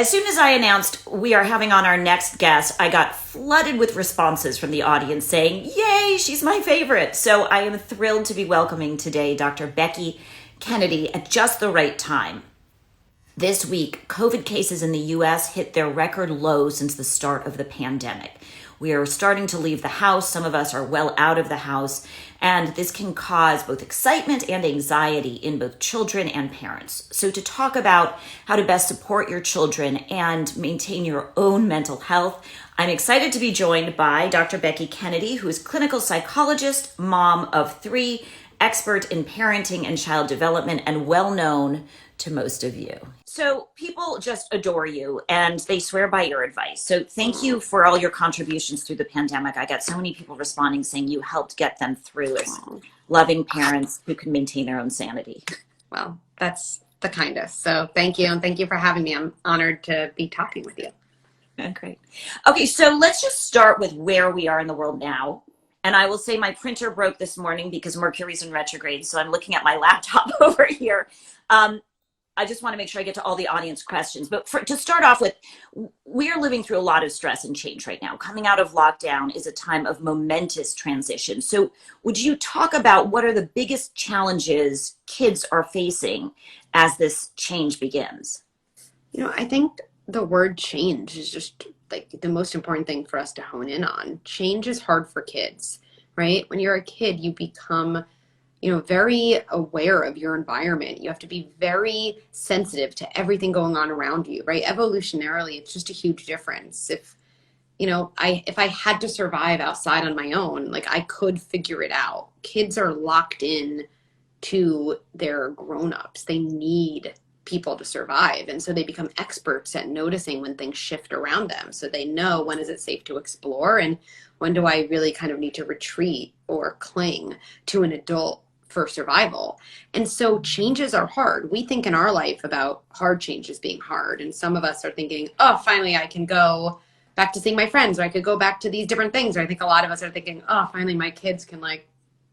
As soon as I announced we are having on our next guest, I got flooded with responses from the audience saying, "Yay, she's my favorite." So I am thrilled to be welcoming today Dr. Becky Kennedy at just the right time. This week, COVID cases in the US hit their record low since the start of the pandemic. We are starting to leave the house. Some of us are well out of the house. And this can cause both excitement and anxiety in both children and parents. So to talk about how to best support your children and maintain your own mental health, I'm excited to be joined by Dr. Becky Kennedy, who is clinical psychologist, mom of 3, expert in parenting and child development, and well known to most of you. So people just adore you and they swear by your advice. So thank you for all your contributions through the pandemic. I got so many people responding saying you helped get them through as loving parents who can maintain their own sanity. Well, that's the kindest. So thank you. And thank you for having me. I'm honored to be talking with you. Great. Okay, so let's just start with where we are in the world now. And I will say my printer broke this morning because Mercury's in retrograde. So I'm looking at my laptop over here. I just want to make sure I get to all the audience questions. But to start off with, we are living through a lot of stress and change right now. Coming out of lockdown is a time of momentous transition. So would you talk about what are the biggest challenges kids are facing as this change begins? I think the word change is just like the most important thing for us to hone in on. Change is hard for kids, right? When you're a kid, you become very aware of your environment. You have to be very sensitive to everything going on around you, right? Evolutionarily, it's just a huge difference. If I had to survive outside on my own, like I could figure it out. Kids are locked in to their grown-ups. They need people to survive. And so they become experts at noticing when things shift around them. So they know when is it safe to explore and when do I really kind of need to retreat or cling to an adult for survival. And so changes are hard. We think in our life about hard changes being hard. And some of us are thinking, oh, finally I can go back to seeing my friends, or I could go back to these different things. Or I think a lot of us are thinking, oh, finally my kids can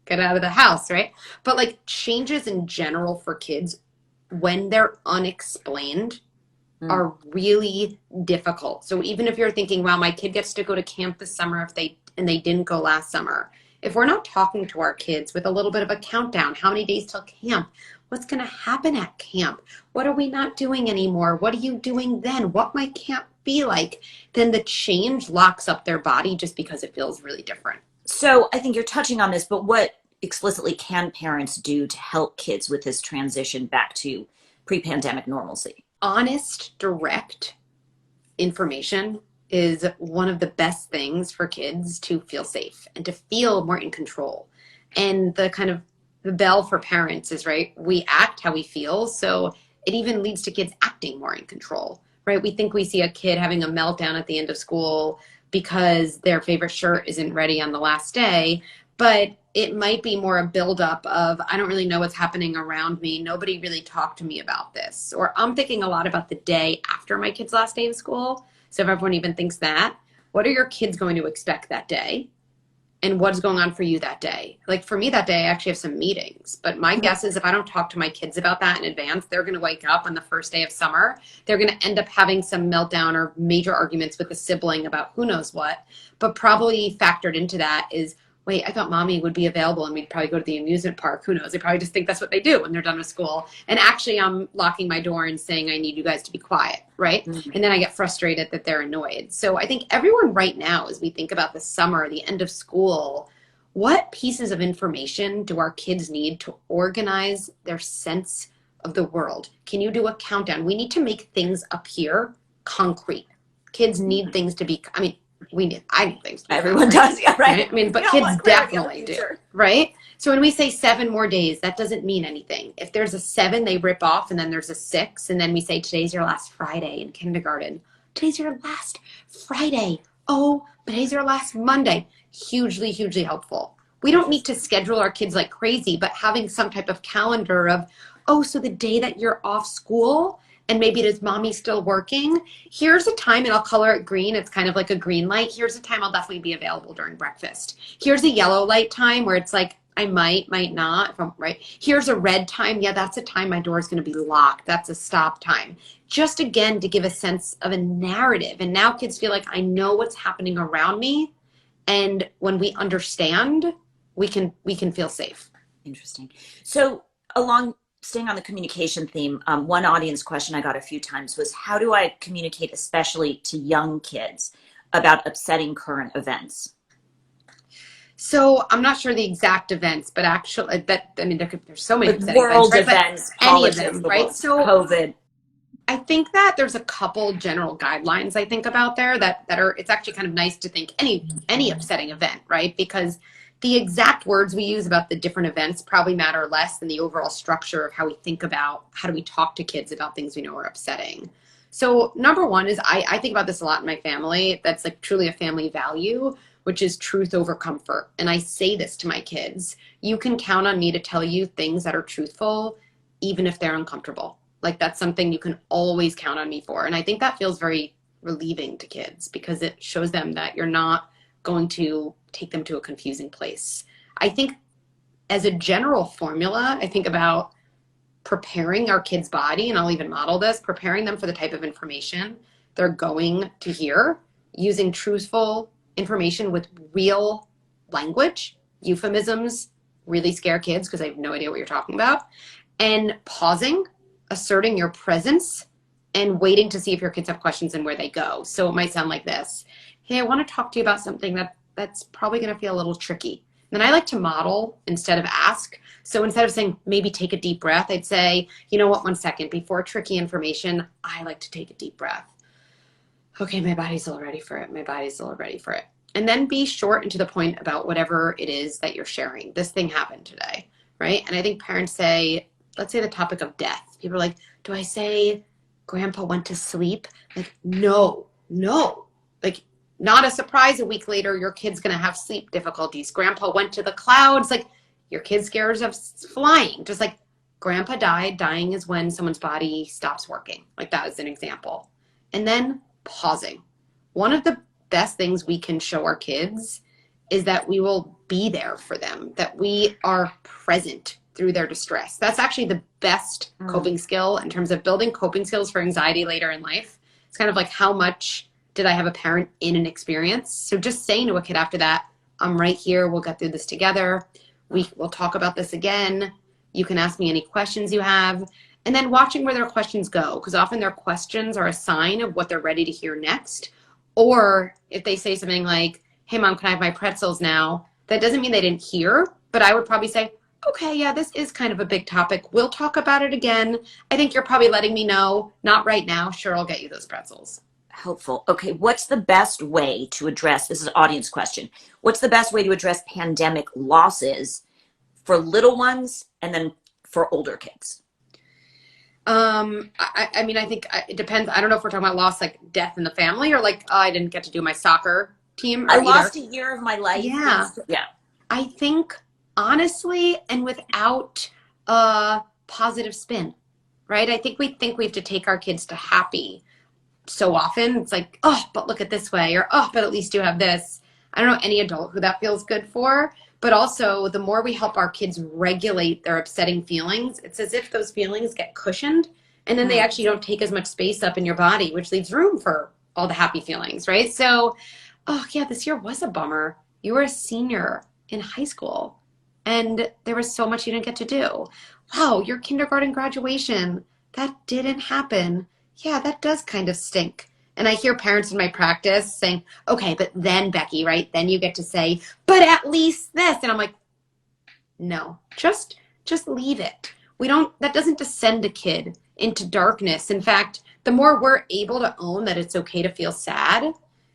get out of the house, right? But changes in general for kids, when they're unexplained, are really difficult. So even if you're thinking, wow, my kid gets to go to camp this summer and they didn't go last summer, if we're not talking to our kids with a little bit of a countdown, how many days till camp? What's going to happen at camp? What are we not doing anymore? What are you doing then? What might camp be like? Then the change locks up their body just because it feels really different. So I think you're touching on this, but what explicitly can parents do to help kids with this transition back to pre-pandemic normalcy? Honest, direct information is one of the best things for kids to feel safe and to feel more in control. And the bell for parents is, right, we act how we feel. So it even leads to kids acting more in control, right? We think we see a kid having a meltdown at the end of school because their favorite shirt isn't ready on the last day, but it might be more a buildup of, I don't really know what's happening around me. Nobody really talked to me about this. Or I'm thinking a lot about the day after my kid's last day of school. So if everyone even thinks that, what are your kids going to expect that day? And what's going on for you that day? Like for me that day, I actually have some meetings. But my guess is if I don't talk to my kids about that in advance, they're going to wake up on the first day of summer. They're going to end up having some meltdown or major arguments with a sibling about who knows what. But probably factored into that is, wait, I thought mommy would be available and we'd probably go to the amusement park. Who knows? They probably just think that's what they do when they're done with school. And actually I'm locking my door and saying, I need you guys to be quiet, right? Mm-hmm. And then I get frustrated that they're annoyed. So I think everyone right now, as we think about the summer, the end of school, what pieces of information do our kids need to organize their sense of the world? Can you do a countdown? We need to make things appear concrete. Kids need things to be, I need things. Everyone does, yeah, right? I mean, but kids definitely do, right? So when we say 7 more days, that doesn't mean anything. If there's a 7, they rip off, and then there's a 6, and then we say, today's your last Friday in kindergarten. Today's your last Friday. Oh, but today's your last Monday. Hugely, hugely helpful. We don't need to schedule our kids like crazy, but having some type of calendar of, oh, so the day that you're off school, and maybe it is mommy still working, here's a time, and I'll color it green. It's kind of like a green light. Here's a time I'll definitely be available during breakfast. Here's a yellow light time where it's like, I might not, if I'm right. Here's a red time. Yeah, that's a time my door is going to be locked. That's a stop time. Just again, to give a sense of a narrative. And now kids feel like I know what's happening around me. And when we understand, we can feel safe. Interesting. So along staying on the communication theme, one audience question I got a few times was, how do I communicate, especially to young kids, about upsetting current events? So I'm not sure the exact events, but actually, there's so many Like world events, right? events, But any of politics, them, the right? world, So COVID. I think that there's a couple general guidelines I think about there that are, it's actually kind of nice to think any upsetting event, right? Because the exact words we use about the different events probably matter less than the overall structure of how we think about how do we talk to kids about things we know are upsetting. So number one is I think about this a lot in my family. That's like truly a family value, which is truth over comfort. And I say this to my kids: you can count on me to tell you things that are truthful, even if they're uncomfortable. Like that's something you can always count on me for. And I think that feels very relieving to kids because it shows them that you're not going to take them to a confusing place. I think as a general formula, I think about preparing our kids' body, and I'll even model this, preparing them for the type of information they're going to hear, using truthful information with real language, euphemisms, really scare kids because they have no idea what you're talking about, and pausing, asserting your presence, and waiting to see if your kids have questions and where they go. So it might sound like this: hey, I want to talk to you about something that's probably going to feel a little tricky. And I like to model instead of ask. So instead of saying, maybe take a deep breath, I'd say, you know what, 1 second, before tricky information, I like to take a deep breath. Okay, my body's all ready for it. My body's all ready for it. And then be short and to the point about whatever it is that you're sharing. This thing happened today, right? And I think parents say, let's say the topic of death. People are like, do I say grandpa went to sleep? Like, no. Like, not a surprise a week later, your kid's going to have sleep difficulties. Grandpa went to the clouds. Like, your kid's scared of flying. Just like grandpa died. Dying is when someone's body stops working. Like, that is an example. And then pausing. One of the best things we can show our kids is that we will be there for them, that we are present through their distress. That's actually the best coping skill in terms of building coping skills for anxiety later in life. It's kind of like, how much did I have a parent in an experience? So just saying to a kid after that, I'm right here. We'll get through this together. We'll talk about this again. You can ask me any questions you have. And then watching where their questions go, because often their questions are a sign of what they're ready to hear next. Or if they say something like, hey, mom, can I have my pretzels now? That doesn't mean they didn't hear, but I would probably say, okay, yeah, this is kind of a big topic. We'll talk about it again. I think you're probably letting me know, not right now. Sure, I'll get you those pretzels. Helpful. Okay, what's the best way to address, this is an audience question, what's the best way to address pandemic losses for little ones and then for older kids? I mean, I think it depends. I don't know if we're talking about loss like death in the family or like, oh, I didn't get to do my soccer team. I lost a year of my life. Yeah. Yeah. I think honestly, and without a positive spin, right? I think we have to take our kids to happy so often. It's like, oh, but look at this way, or oh, but at least you have this. I don't know any adult who that feels good for, but also the more we help our kids regulate their upsetting feelings, it's as if those feelings get cushioned and then they actually don't take as much space up in your body, which leaves room for all the happy feelings, right? So, oh yeah, this year was a bummer. You were a senior in high school and there was so much you didn't get to do. Wow, your kindergarten graduation, that didn't happen. Yeah, that does kind of stink. And I hear parents in my practice saying, okay, but then Becky, right? Then you get to say, but at least this. And I'm like, no, just leave it. That doesn't descend a kid into darkness. In fact, the more we're able to own that it's okay to feel sad,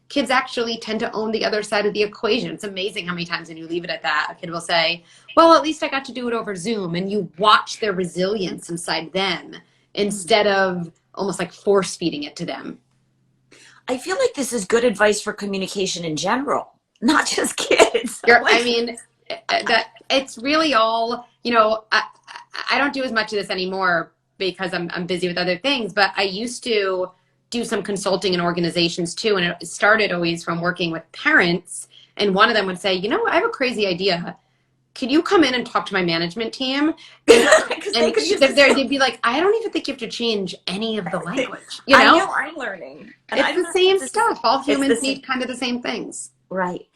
kids actually tend to own the other side of the equation. It's amazing how many times when you leave it at that, a kid will say, well, at least I got to do it over Zoom. And you watch their resilience inside them instead of almost like force feeding it to them. I feel like this is good advice for communication in general, not just kids. I mean, that it's really all, I don't do as much of this anymore because I'm busy with other things, but I used to do some consulting in organizations too. And it started always from working with parents. And one of them would say, I have a crazy idea. could you come in and talk to my management team? And they'd be like, I don't even think you have to change any of the language. You I know? know I'm learning. And It's the same stuff. All humans need kind of the same things. Right.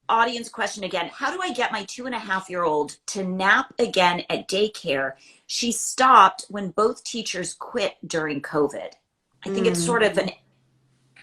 Audience question again. How do I get my 2.5-year-old to nap again at daycare? She stopped when both teachers quit during COVID. I think it's sort of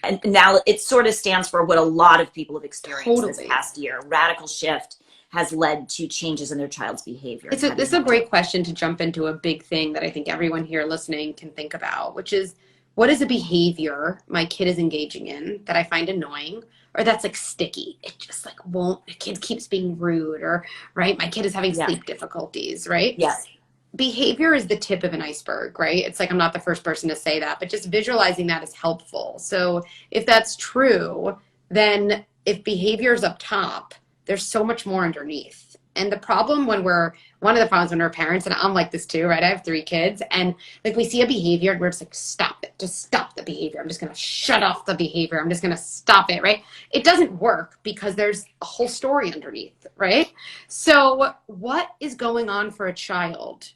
and now it sort of stands for what a lot of people have experienced this past year. Radical shift has led to changes in their child's behavior. This is a great question to jump into a big thing that I think everyone here listening can think about, which is, what is a behavior my kid is engaging in that I find annoying, or that's like sticky? It just like won't, the kid keeps being rude, or right, my kid is having sleep difficulties, right? Yes. Behavior is the tip of an iceberg, right? It's like, I'm not the first person to say that, but just visualizing that is helpful. So if that's true, then if behavior is up top, there's so much more underneath. And the problem one of the problems when we're parents, and I'm like this too, right? I have 3 kids, and like we see a behavior and we're just like, stop it, just stop the behavior. I'm just going to shut off the behavior. I'm just going to stop it, right? It doesn't work because there's a whole story underneath, right? So what is going on for a child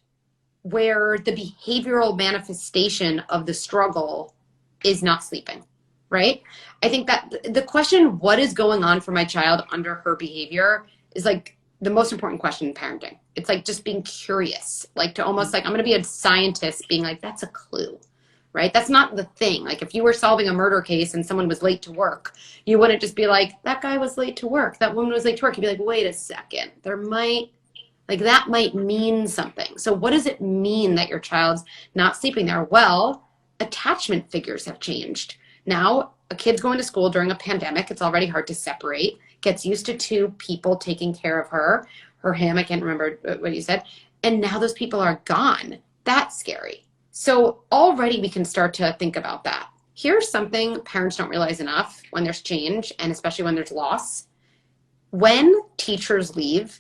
where the behavioral manifestation of the struggle is not sleeping, right? I think that the question, what is going on for my child under her behavior, is like the most important question in parenting. It's like just being curious, like to almost like, I'm going to be a scientist being like, that's a clue, right? That's not the thing. Like if you were solving a murder case and someone was late to work, you wouldn't just be like, that guy was late to work, that woman was late to work. You'd be like, wait a second, that might mean something. So what does it mean that your child's not sleeping there? Well, attachment figures have changed. Now, a kid's going to school during a pandemic. It's already hard to separate. Gets used to 2 people taking care of her or him. I can't remember what you said. And now those people are gone. That's scary. So already we can start to think about that. Here's something parents don't realize enough when there's change, and especially when there's loss. When teachers leave,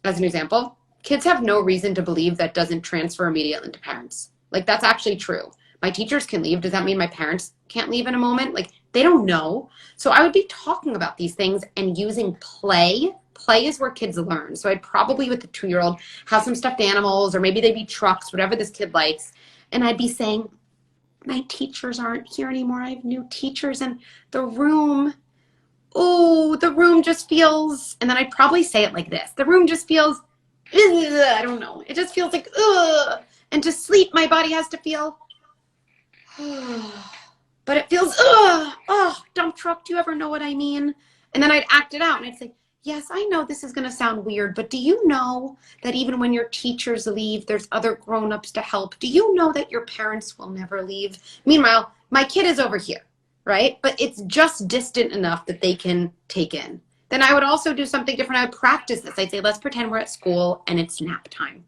as an example, kids have no reason to believe that doesn't transfer immediately to parents. Like, that's actually true. My teachers can leave. Does that mean my parents can't leave in a moment? Like, they don't know. So I would be talking about these things and using play. Play is where kids learn. So I'd probably, with the 2-year-old, have some stuffed animals, or maybe they'd be trucks, whatever this kid likes. And I'd be saying, my teachers aren't here anymore. I have new teachers, and the room just feels, and then I'd probably say it like this. The room just feels, I don't know. It just feels like, ugh. And to sleep, my body has to feel, but it feels, dump truck. Do you ever know what I mean? And then I'd act it out and I'd say, yes, I know this is going to sound weird, but do you know that even when your teachers leave, there's other grown-ups to help? Do you know that your parents will never leave? Meanwhile, my kid is over here, right? But it's just distant enough that they can take in. Then I would also do something different. I would practice this. I'd say, let's pretend we're at school and it's nap time.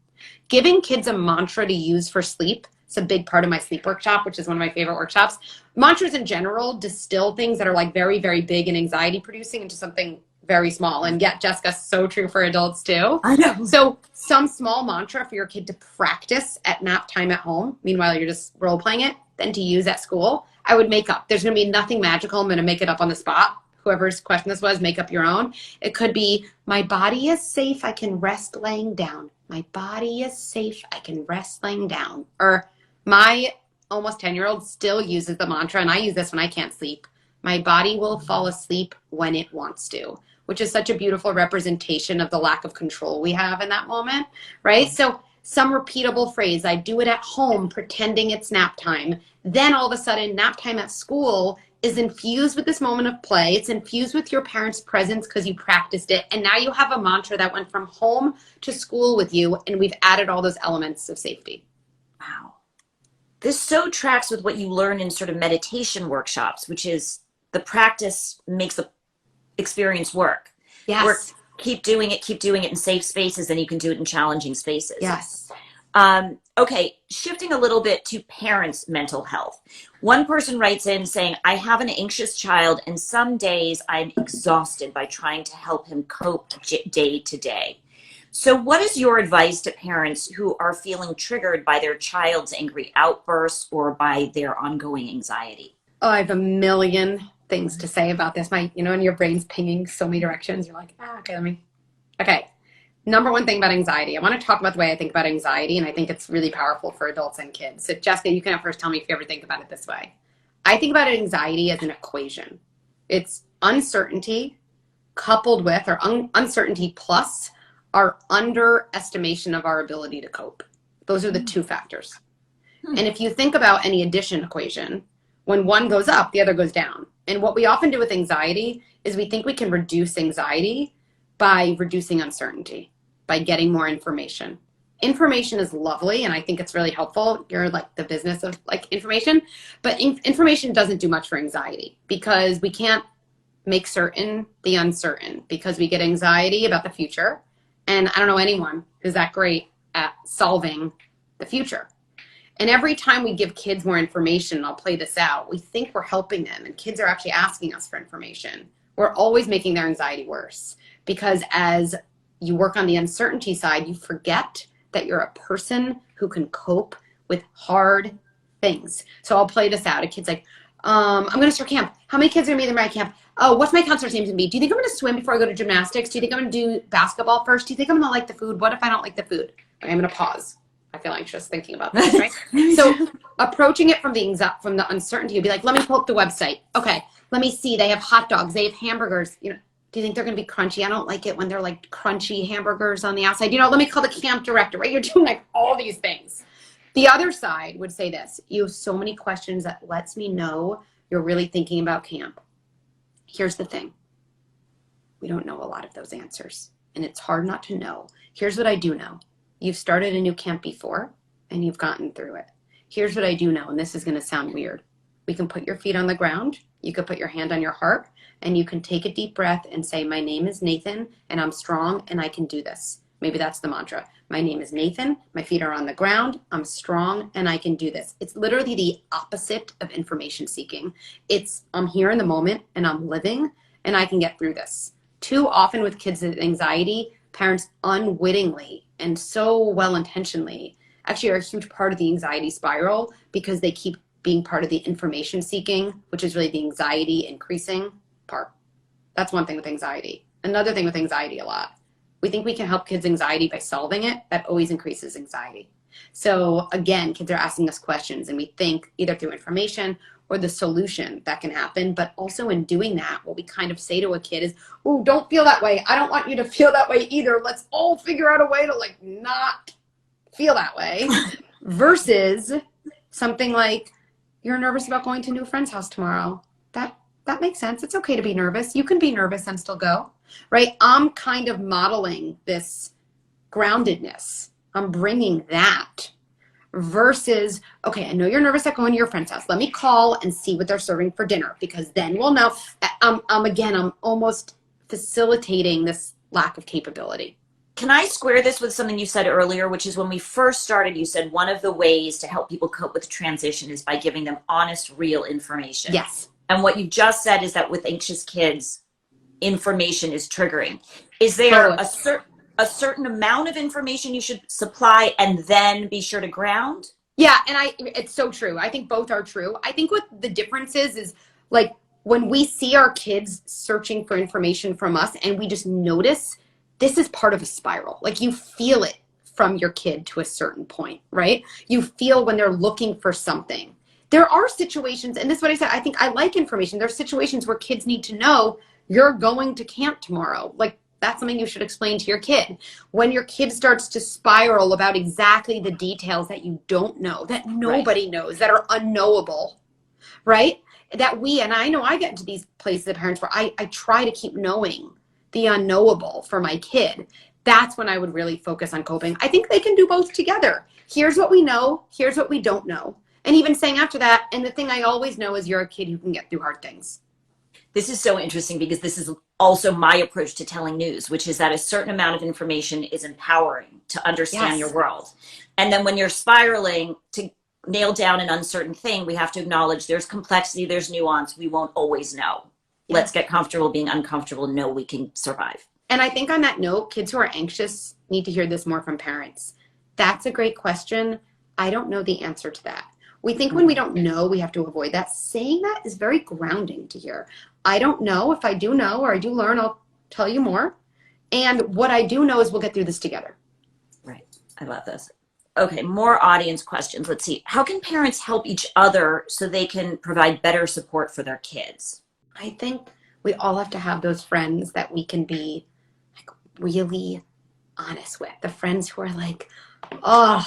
Giving kids a mantra to use for sleep. It's a big part of my sleep workshop, which is one of my favorite workshops. Mantras in general distill things that are like very, very big and anxiety producing into something very small. And yet, Jessica, so true for adults too. I know. So some small mantra for your kid to practice at nap time at home. Meanwhile, you're just role playing it, then to use at school. I would make up. There's going to be nothing magical. I'm going to make it up on the spot. Whoever's question this was, make up your own. It could be, my body is safe. I can rest laying down. My body is safe. I can rest laying down. Or my almost 10-year-old still uses the mantra, and I use this when I can't sleep. My body will fall asleep when it wants to, which is such a beautiful representation of the lack of control we have in that moment, right? So some repeatable phrase, I do it at home, pretending it's nap time. Then all of a sudden, nap time at school is infused with this moment of play. It's infused with your parents' presence because you practiced it. And now you have a mantra that went from home to school with you, and we've added all those elements of safety. Wow. This so tracks with what you learn in sort of meditation workshops, which is the practice makes the experience work. Yes. Keep doing it in safe spaces, and you can do it in challenging spaces. Yes. Okay, shifting a little bit to parents' mental health. One person writes in saying, I have an anxious child, and some days I'm exhausted by trying to help him cope day to day. So what is your advice to parents who are feeling triggered by their child's angry outbursts or by their ongoing anxiety? Oh, I have a million things to say about this. And your brain's pinging so many directions. You're like, okay. number one thing about anxiety. I want to talk about the way I think about anxiety, and I think it's really powerful for adults and kids. So Jessica, you can first tell me if you ever think about it this way. I think about anxiety as an equation. It's uncertainty coupled with, or uncertainty plus our underestimation of our ability to cope. Those are the two factors. And if you think about any addition equation, when one goes up, the other goes down. And what we often do with anxiety is we think we can reduce anxiety by reducing uncertainty, by getting more information. Information is lovely, and I think it's really helpful. You're like the business of like information, but information doesn't do much for anxiety because we can't make certain the uncertain, because we get anxiety about the future. And I don't know anyone who's that great at solving the future. And every time we give kids more information, and I'll play this out, we think we're helping them, and kids are actually asking us for information. We're always making their anxiety worse, because as you work on the uncertainty side, you forget that you're a person who can cope with hard things. So I'll play this out. A kid's like, I'm going to start camp. How many kids are going to be in my camp? Oh, what's my counselor's name going to be? Do you think I'm going to swim before I go to gymnastics? Do you think I'm going to do basketball first? Do you think I'm going to like the food? What if I don't like the food? Okay, I'm going to pause. I feel anxious thinking about this, right? So approaching it from the uncertainty, you'd be like, let me pull up the website. Okay, let me see. They have hot dogs. They have hamburgers. You know, do you think they're going to be crunchy? I don't like it when they're like crunchy hamburgers on the outside. You know, let me call the camp director, right? You're doing like all these things. The other side would say this: you have so many questions that lets me know you're really thinking about camp. Here's the thing. We don't know a lot of those answers, and it's hard not to know. Here's what I do know. You've started a new camp before, and you've gotten through it. Here's what I do know, and this is going to sound weird. We can put your feet on the ground. You could put your hand on your heart, and you can take a deep breath and say, my name is Nathan, and I'm strong, and I can do this. Maybe that's the mantra. My name is Nathan. My feet are on the ground. I'm strong, and I can do this. It's literally the opposite of information seeking. It's I'm here in the moment, and I'm living, and I can get through this. Too often with kids with anxiety, parents unwittingly and so well-intentionally actually are a huge part of the anxiety spiral because they keep being part of the information seeking, which is really the anxiety increasing part. That's one thing with anxiety. Another thing with anxiety a lot. We think we can help kids' anxiety by solving it. That always increases anxiety. So again, kids are asking us questions, and we think either through information or the solution that can happen. But also in doing that, what we kind of say to a kid is, oh, don't feel that way. I don't want you to feel that way either. Let's all figure out a way to like not feel that way. Versus something like, you're nervous about going to a new friend's house tomorrow. That makes sense. It's okay to be nervous. You can be nervous and still go, right? I'm kind of modeling this groundedness. I'm bringing that versus, okay, I know you're nervous at going to your friend's house. Let me call and see what they're serving for dinner, because then we'll know. I'm almost facilitating this lack of capability. Can I square this with something you said earlier, which is when we first started, you said one of the ways to help people cope with transition is by giving them honest, real information. Yes. And what you just said is that with anxious kids, information is triggering. Is there a certain amount of information you should supply and then be sure to ground? Yeah, and it's so true. I think both are true. I think what the difference is like when we see our kids searching for information from us and we just notice this is part of a spiral. Like you feel it from your kid to a certain point, right? You feel when they're looking for something. There are situations, and this is what I said, I think I like information. There's situations where kids need to know you're going to camp tomorrow. Like that's something you should explain to your kid. When your kid starts to spiral about exactly the details that you don't know, that nobody knows, that are unknowable, right? That and I know I get into these places as parents where I try to keep knowing the unknowable for my kid. That's when I would really focus on coping. I think they can do both together. Here's what we know. Here's what we don't know. And even saying after that, and the thing I always know is you're a kid who can get through hard things. This is so interesting because this is also my approach to telling news, which is that a certain amount of information is empowering to understand your world. And then when you're spiraling to nail down an uncertain thing, we have to acknowledge there's complexity, there's nuance. We won't always know. Let's get comfortable being uncomfortable and know we can survive. And I think on that note, kids who are anxious need to hear this more from parents. That's a great question. I don't know the answer to that. We think when we don't know, we have to avoid that. Saying that is very grounding to hear. I don't know. If I do know or I do learn, I'll tell you more. And what I do know is we'll get through this together. Right. I love this. Okay, more audience questions. Let's see. How can parents help each other so they can provide better support for their kids? I think we all have to have those friends that we can be like really honest with. The friends who are like, oh,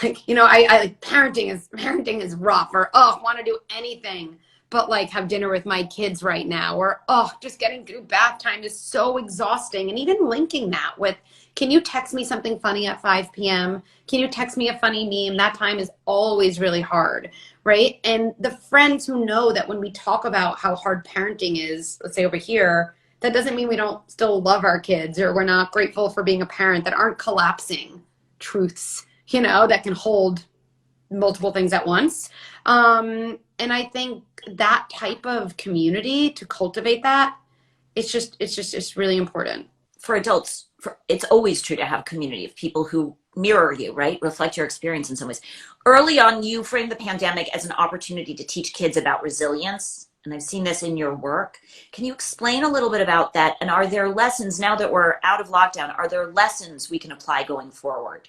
like, you know, I like parenting is rough, or oh, want to do anything but like have dinner with my kids right now, or oh, just getting through bath time is so exhausting. And even linking that with, can you text me something funny at 5 p.m.? Can you text me a funny meme? That time is always really hard, right? And the friends who know that when we talk about how hard parenting is, let's say over here, that doesn't mean we don't still love our kids or we're not grateful for being a parent, that aren't collapsing truths, you know, that can hold multiple things at once. And I think that type of community, to cultivate that, it's really important. For adults, it's always true to have a community of people who mirror you, right? Reflect your experience in some ways. Early on, you framed the pandemic as an opportunity to teach kids about resilience. And I've seen this in your work. Can you explain a little bit about that? And are there lessons, now that we're out of lockdown, are there lessons we can apply going forward?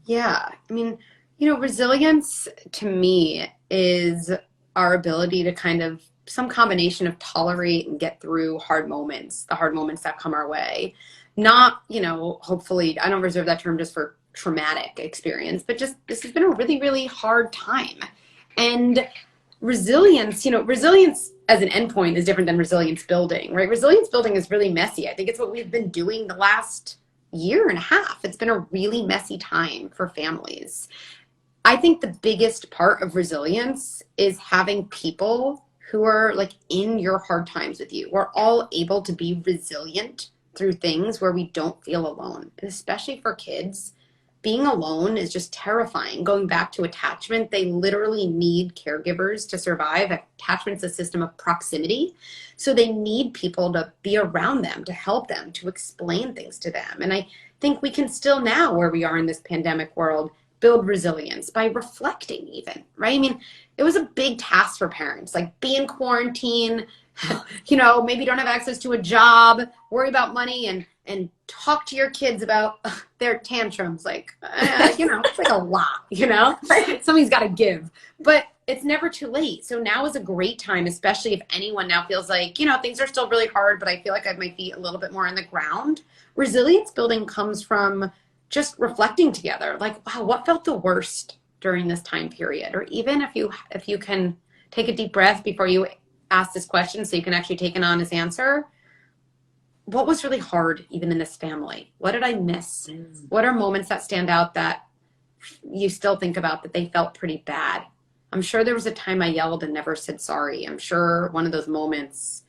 Yeah. I mean, you know, resilience to me is our ability to kind of some combination of tolerate and get through hard moments, the hard moments that come our way. Not, you know, hopefully, I don't reserve that term just for traumatic experience, but just this has been a really, really hard time. And resilience, you know, resilience as an endpoint is different than resilience building, right? Resilience building is really messy. I think it's what we've been doing the last year and a half. It's been a really messy time for families. I think the biggest part of resilience is having people who are like in your hard times with you. We're all able to be resilient through things where we don't feel alone. And especially for kids, being alone is just terrifying. Going back to attachment, they literally need caregivers to survive. Attachment's a system of proximity. So they need people to be around them, to help them, to explain things to them. And I think we can still now, where we are in this pandemic world, build resilience by reflecting even, right? I mean, it was a big task for parents, like be in quarantine, you know, maybe don't have access to a job, worry about money, and talk to your kids about their tantrums. Like, you know, it's like a lot, you know, something's got to give, but it's never too late. So now is a great time, especially if anyone now feels like, you know, things are still really hard, but I feel like I have my feet a little bit more on the ground. Resilience building comes from just reflecting together, like, wow, what felt the worst during this time period? Or even if you can take a deep breath before you ask this question so you can actually take an honest answer. What was really hard even in this family? What did I miss? What are moments that stand out that you still think about that they felt pretty bad? I'm sure there was a time I yelled and never said sorry. I'm sure one of those moments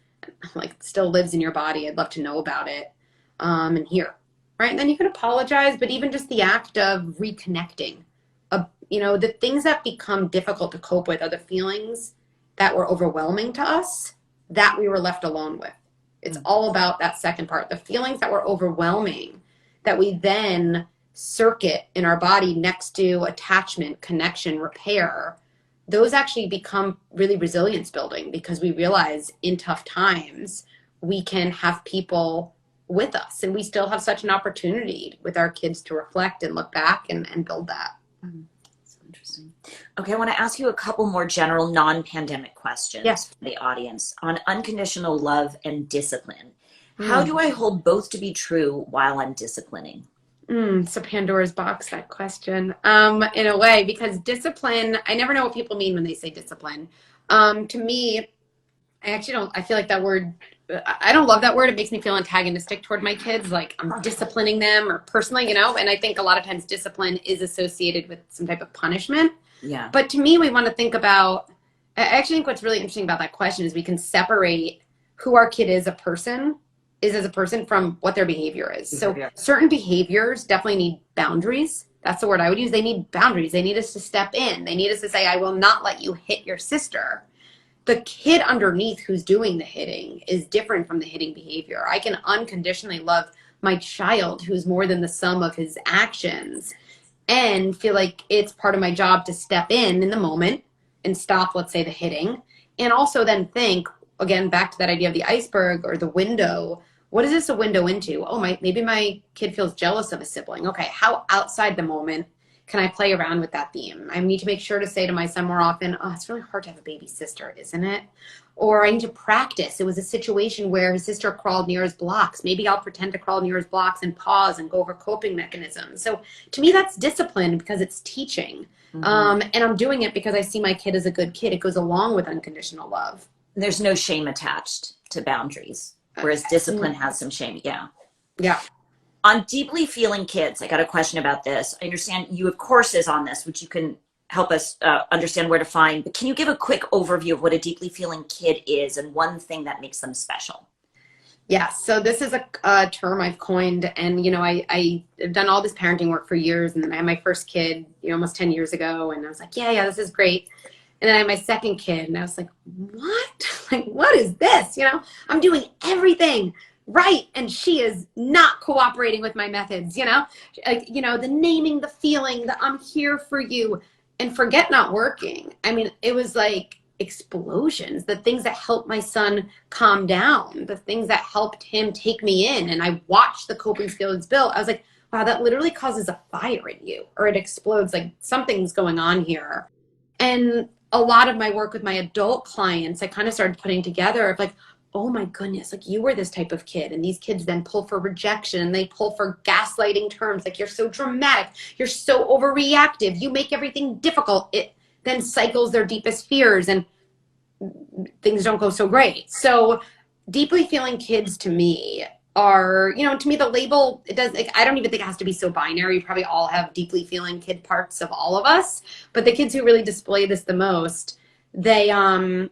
like still lives in your body. I'd love to know about it and hear. Right? And then you can apologize, but even just the act of reconnecting, you know, the things that become difficult to cope with are the feelings that were overwhelming to us that we were left alone with. It's all about that second part, the feelings that were overwhelming that we then circuit in our body next to attachment, connection, repair. Those actually become really resilience building because we realize in tough times, we can have people with us, and we still have such an opportunity with our kids to reflect and look back and build that. So interesting. Okay, I want to ask you a couple more general non-pandemic questions for the audience on unconditional love and discipline. How do I hold both to be true while I'm disciplining? So Pandora's box, that question, in a way, because discipline, I never know what people mean when they say discipline. To me, I feel like that word, I don't love that word. It makes me feel antagonistic toward my kids. Like I'm disciplining them or personally, you know, and I think a lot of times discipline is associated with some type of punishment. Yeah. But to me, we want to think about, I actually think what's really interesting about that question is we can separate who our kid is as a person from what their behavior is. So certain behaviors definitely need boundaries. That's the word I would use. They need boundaries. They need us to step in. They need us to say, I will not let you hit your sister. The kid underneath who's doing the hitting is different from the hitting behavior. I can unconditionally love my child who's more than the sum of his actions and feel like it's part of my job to step in the moment and stop, let's say, the hitting. And also then think, again, back to that idea of the iceberg or the window, What is this a window into? Oh, maybe my kid feels jealous of a sibling. Okay, how outside the moment can I play around with that theme? I need to make sure to say to my son more often, oh, it's really hard to have a baby sister, isn't it? Or I need to practice. It was a situation where his sister crawled near his blocks. Maybe I'll pretend to crawl near his blocks and pause and go over coping mechanisms. So to me, that's discipline because it's teaching. And I'm doing it because I see my kid as a good kid. It goes along with unconditional love. There's no shame attached to boundaries, whereas discipline has some shame. Yeah. Yeah. On deeply feeling kids, I got a question about this. I understand you have courses on this, which you can help us understand where to find. But can you give a quick overview of what a deeply feeling kid is and one thing that makes them special? Yeah, so this is a term I've coined, and I've done all this parenting work for years, and then I had my first kid, almost 10 years ago, and I was like, yeah, this is great. And then I had my second kid, and I was like, what? Like, what is this? I'm doing everything right, and she is not cooperating with my methods, the naming, the feeling, the I'm here for you, and forget not working. I mean, it was like explosions, the things that helped my son calm down, the things that helped him take me in. And I watched the coping skills build. I was like, wow, that literally causes a fire in you, or it explodes, like something's going on here. And a lot of my work with my adult clients, I kind of started putting together of like, oh my goodness, like you were this type of kid. And these kids then pull for rejection, and they pull for gaslighting terms. Like, you're so dramatic. You're so overreactive. You make everything difficult. It then cycles their deepest fears, and things don't go so great. So deeply feeling kids to me are, to me, the label, it does, like, I don't even think it has to be so binary. You probably all have deeply feeling kid parts of all of us, but the kids who really display this the most, they can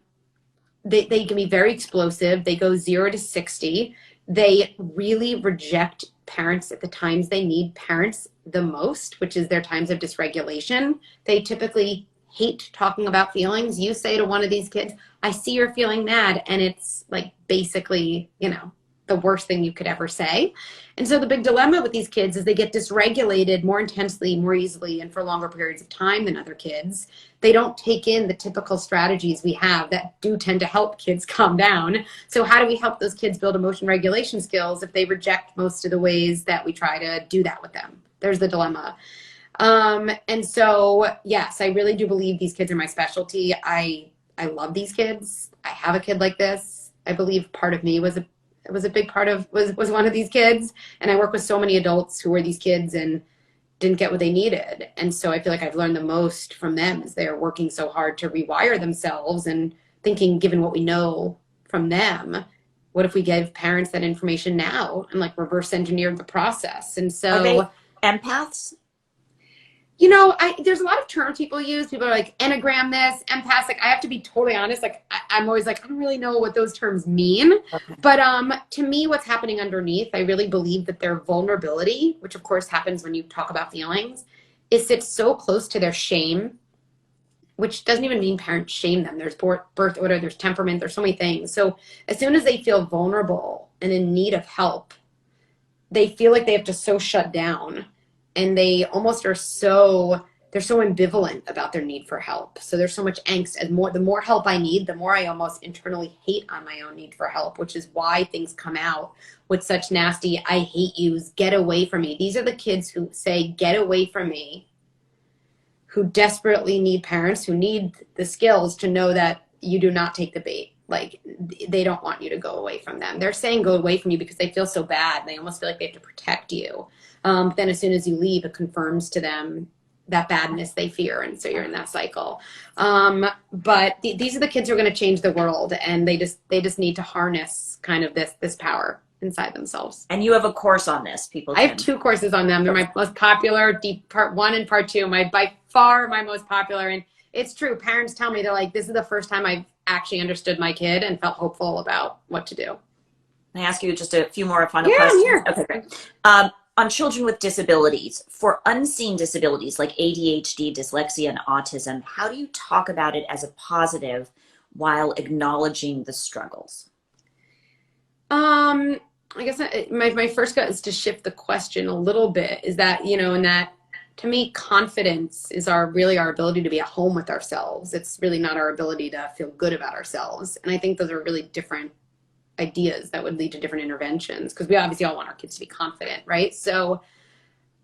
be very explosive. They go 0 to 60. They really reject parents at the times they need parents the most, which is their times of dysregulation. They typically hate talking about feelings. You say to one of these kids, I see you're feeling mad. And it's like basically, the worst thing you could ever say. And so the big dilemma with these kids is they get dysregulated more intensely, more easily, and for longer periods of time than other kids. They don't take in the typical strategies we have that do tend to help kids calm down. So how do we help those kids build emotion regulation skills if they reject most of the ways that we try to do that with them? There's the dilemma. And so, yes, I really do believe these kids are my specialty. I love these kids. I have a kid like this. I believe part of me was a big part of, was one of these kids. And I work with so many adults who were these kids and didn't get what they needed. And so I feel like I've learned the most from them as they are working so hard to rewire themselves and thinking, given what we know from them, what if we gave parents that information now and like reverse engineered the process? And so, are they empaths? There's a lot of terms people use. People are like, Enneagram this, empath. Like, I have to be totally honest. Like, I'm always like, I don't really know what those terms mean. Okay. But to me, what's happening underneath, I really believe that their vulnerability, which of course happens when you talk about feelings, is sits so close to their shame, which doesn't even mean parents shame them. There's birth order, there's temperament, there's so many things. So as soon as they feel vulnerable and in need of help, they feel like they have to so shut down. And they almost they're so ambivalent about their need for help. So there's so much angst. And the more help I need, the more I almost internally hate on my own need for help, which is why things come out with such nasty, I hate yous, get away from me. These are the kids who say, get away from me, who desperately need parents, who need the skills to know that you do not take the bait. Like, they don't want you to go away from them. They're saying go away from you because they feel so bad. They almost feel like they have to protect you. Then as soon as you leave, it confirms to them that badness they fear. And so you're in that cycle. But these are the kids who are going to change the world. And they just need to harness kind of this power inside themselves. And you have a course on this, people. I have 2 courses on them. They're my most popular, deep part 1 and part 2, by far my most popular. And it's true. Parents tell me, they're like, this is the first time I've actually understood my kid and felt hopeful about what to do. Can I ask you just a few more final questions? Yeah. Okay, great. On children with disabilities, for unseen disabilities like ADHD, dyslexia, and autism, how do you talk about it as a positive while acknowledging the struggles? I guess my first gut is to shift the question a little bit, is that, and that to me, confidence is really our ability to be at home with ourselves. It's really not our ability to feel good about ourselves. And I think those are really different ideas that would lead to different interventions, because we obviously all want our kids to be confident, right? So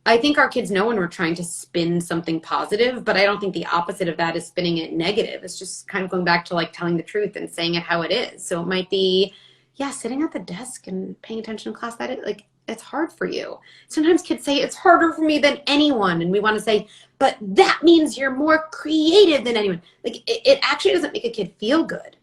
I think our kids know when we're trying to spin something positive, but I don't think the opposite of that is spinning it negative. It's just kind of going back to like telling the truth and saying it how it is. So it might be, yeah, sitting at the desk and paying attention in class, that is like, it's hard for you. Sometimes kids say it's harder for me than anyone. And we want to say, but that means you're more creative than anyone. Like it actually doesn't make a kid feel good.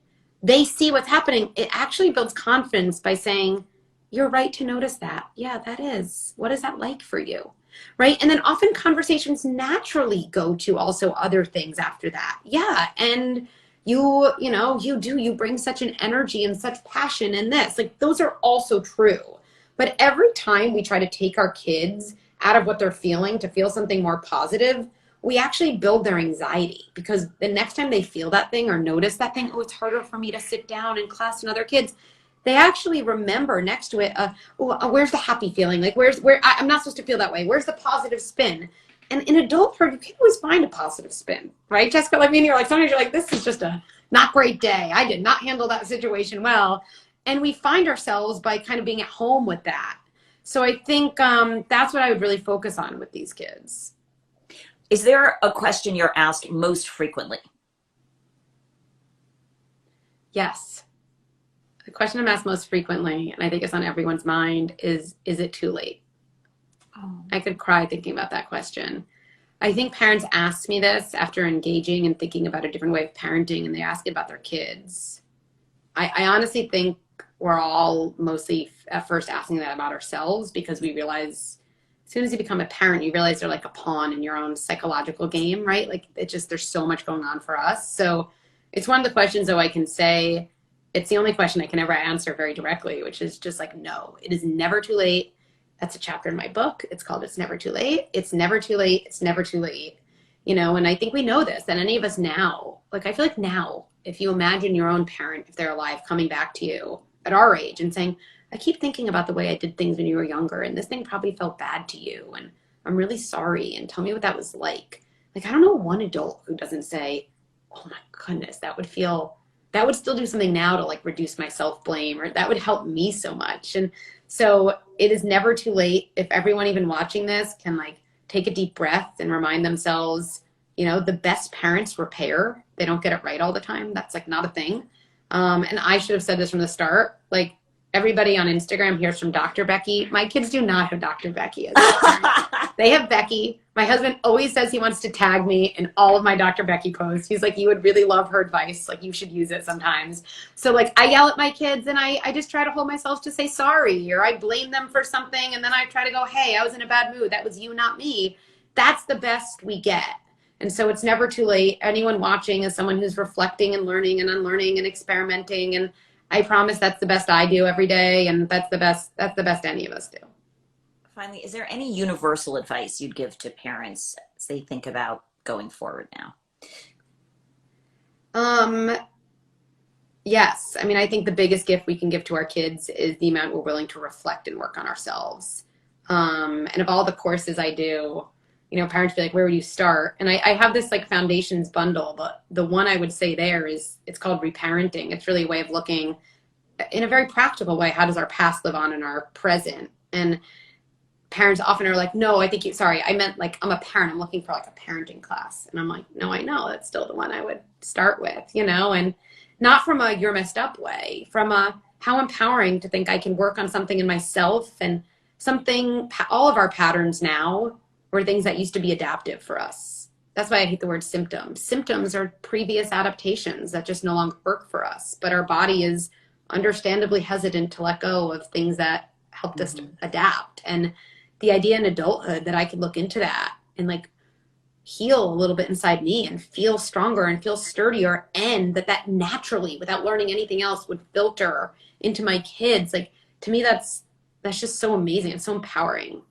They see what's happening. It actually builds confidence by saying, you're right to notice that. Yeah, that is. What is that like for you? Right? And then often conversations naturally go to also other things after that. Yeah. And you bring such an energy and such passion in this. Like those are also true. But every time we try to take our kids out of what they're feeling to feel something more positive, we actually build their anxiety, because the next time they feel that thing or notice that thing, oh, it's harder for me to sit down in class than other kids. They actually remember next to it, where's the happy feeling? Like I'm not supposed to feel that way. Where's the positive spin? And in adulthood, you can always find a positive spin, right? Jessica, like me and you're like, sometimes you're like, this is just a not great day. I did not handle that situation well. And we find ourselves by kind of being at home with that. So I think that's what I would really focus on with these kids. Is there a question you're asked most frequently? Yes. The question I'm asked most frequently, and I think it's on everyone's mind, is it too late? Oh. I could cry thinking about that question. I think parents ask me this after engaging and thinking about a different way of parenting, and they ask about their kids. I honestly think we're all mostly at first asking that about ourselves, because we realize as soon as you become a parent, you realize they're like a pawn in your own psychological game, right? Like there's so much going on for us. So it's one of the questions, though, I can say, it's the only question I can ever answer very directly, which is just like, no, it is never too late. That's a chapter in my book. It's called It's Never Too Late. It's never too late. It's never too late. And I think we know this, that any of us now, like I feel like now, if you imagine your own parent, if they're alive, coming back to you at our age and saying, I keep thinking about the way I did things when you were younger, and this thing probably felt bad to you, and I'm really sorry, and tell me what that was like. Like, I don't know one adult who doesn't say, oh my goodness, that would still do something now to like reduce my self-blame, or that would help me so much. And so it is never too late. If everyone even watching this can like take a deep breath and remind themselves, the best parents repair. They don't get it right all the time. That's like not a thing. And I should have said this from the start. Like everybody on Instagram hears from Dr. Becky. My kids do not have Dr. Becky as a They have Becky. My husband always says he wants to tag me in all of my Dr. Becky posts. He's like, you would really love her advice. Like, you should use it sometimes. So like I yell at my kids, and I just try to hold myself to say sorry, or I blame them for something. And then I try to go, hey, I was in a bad mood. That was you, not me. That's the best we get. And so it's never too late. Anyone watching is someone who's reflecting and learning and unlearning and experimenting. And I promise that's the best I do every day. And that's the best any of us do. Finally, is there any universal advice you'd give to parents as they think about going forward now? Yes. I mean, I think the biggest gift we can give to our kids is the amount we're willing to reflect and work on ourselves. And of all the courses I do, parents be like, where would you start? And I have this like foundations bundle, but the one I would say there it's called reparenting. It's really a way of looking in a very practical way. How does our past live on in our present? And parents often are like, no, I meant like, I'm a parent. I'm looking for like a parenting class. And I'm like, no, I know that's still the one I would start with, and not from a you're messed up way, from a how empowering to think I can work on something in myself, and all of our patterns now were things that used to be adaptive for us. That's why I hate the word symptoms. Symptoms are previous adaptations that just no longer work for us, but our body is understandably hesitant to let go of things that helped us to adapt. And the idea in adulthood that I could look into that and like heal a little bit inside me and feel stronger and feel sturdier, and that naturally, without learning anything else, would filter into my kids. Like, to me, that's just so amazing. It's so empowering.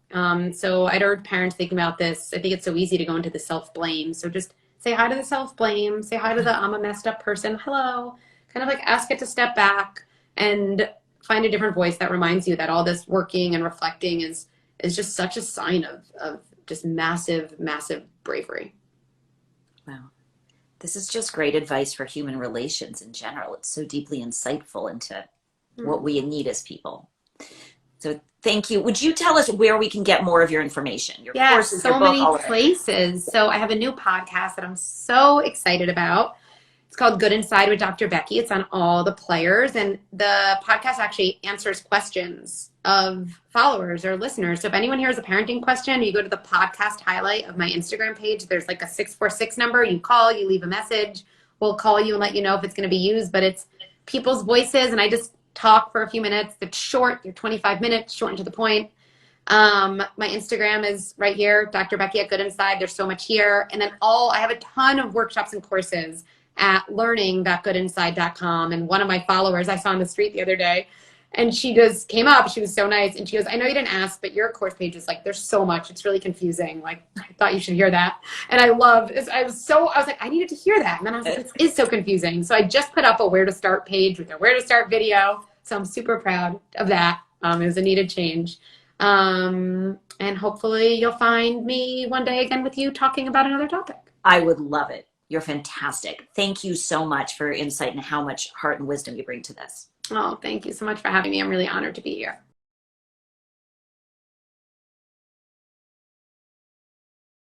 So I'd urge parents thinking about this. I think it's so easy to go into the self-blame. So just say hi to the self-blame, say hi to the I'm a messed up person. Hello. Kind of like ask it to step back and find a different voice that reminds you that all this working and reflecting is just such a sign of just massive, massive bravery. Wow. This is just great advice for human relations in general. It's so deeply insightful into what we need as people. So thank you. Would you tell us where we can get more of your information? Your courses, so your book, many all of it. places. So I have a new podcast that I'm so excited about. It's called Good Inside with Dr. Becky. It's on all the players. And the podcast actually answers questions of followers or listeners. So if anyone here has a parenting question, you go to the podcast highlight of my Instagram page. There's like a 646 number. You call, you leave a message. We'll call you and let you know if it's going to be used. But it's people's voices. And I just talk for a few minutes. It's short. They're 25 minutes, short and to the point. My Instagram is right here, Dr. Becky at Good Inside. There's so much here. And then I have a ton of workshops and courses at learning.goodinside.com. And one of my followers I saw on the street the other day, and she just came up, she was so nice. And she goes, I know you didn't ask, but your course page is like, there's so much. It's really confusing. Like, I thought you should hear that. And I was like, I needed to hear that. And then I was like, it is so confusing. So I just put up a where to start page with a where to start video. So I'm super proud of that. It was a needed change. And hopefully you'll find me one day again with you talking about another topic. I would love it. You're fantastic. Thank you so much for your insight and how much heart and wisdom you bring to this. Oh, thank you so much for having me. I'm really honored to be here.